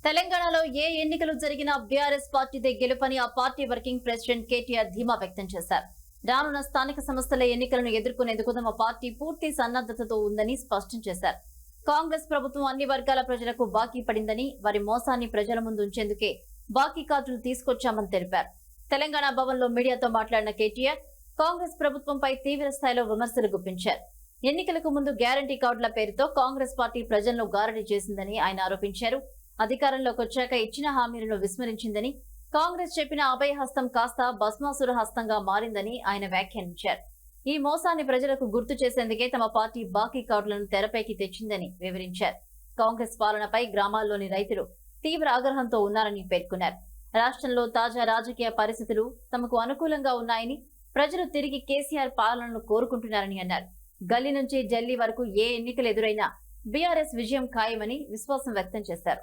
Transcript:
తెలంగాణలో ఏ ఎన్నికలు జరిగినా బీఆర్ఎస్ పార్టీదే గెలుపని ఆ పార్టీ వర్కింగ్ ప్రెసిడెంట్ కేటీఆర్ ధీమా వ్యక్తం చేశారు. రానున్న స్థానిక సంస్థల ఎన్నికలను ఎదుర్కొనేందుకు తమ పార్టీ పూర్తి సన్నద్ధతతో ఉందని స్పష్టం చేశారు. కాంగ్రెస్ ప్రభుత్వం అన్ని వర్గాల ప్రజలకు బాకీ పడిందని, వారి మోసాన్ని ప్రజల ముందు ఉంచేందుకే బాకీ కార్డులు తీసుకొచ్చామని తెలిపారు. తెలంగాణ భవన్ లో మీడియాతో మాట్లాడిన కేటీఆర్ కాంగ్రెస్ ప్రభుత్వంపై తీవ్ర స్థాయిలో విమర్శలు గుప్పించారు. ఎన్నికలకు ముందు గ్యారంటీ కార్డుల పేరుతో కాంగ్రెస్ పార్టీ ప్రజలను గారడీ చేసిందని ఆయన ఆరోపించారు. అధికారంలోకి వచ్చాక ఇచ్చిన హామీలను విస్మరించిందని, కాంగ్రెస్ చెప్పిన అభయ హస్తం కాస్త భస్మాసుర హస్తంగా మారిందని ఆయన వ్యాఖ్యానించారు. ఈ మోసాన్ని ప్రజలకు గుర్తు చేసేందుకే తమ పార్టీ బాకీ కార్డులను తెరపైకి తెచ్చిందని వివరించారు. కాంగ్రెస్ పాలనపై గ్రామాల్లోని రైతులు తీవ్ర ఆగ్రహంతో ఉన్నారని పేర్కొన్నారు. రాష్ట్రంలో తాజా రాజకీయ పరిస్థితులు తమకు అనుకూలంగా ఉన్నాయని, ప్రజలు తిరిగి కేసీఆర్ పాలనను కోరుకుంటున్నారని అన్నారు. గల్లీ నుంచి ఢిల్లీ వరకు ఏ ఎన్నికలు ఎదురైనా బీఆర్ఎస్ విజయం ఖాయమని విశ్వాసం వ్యక్తం చేశారు.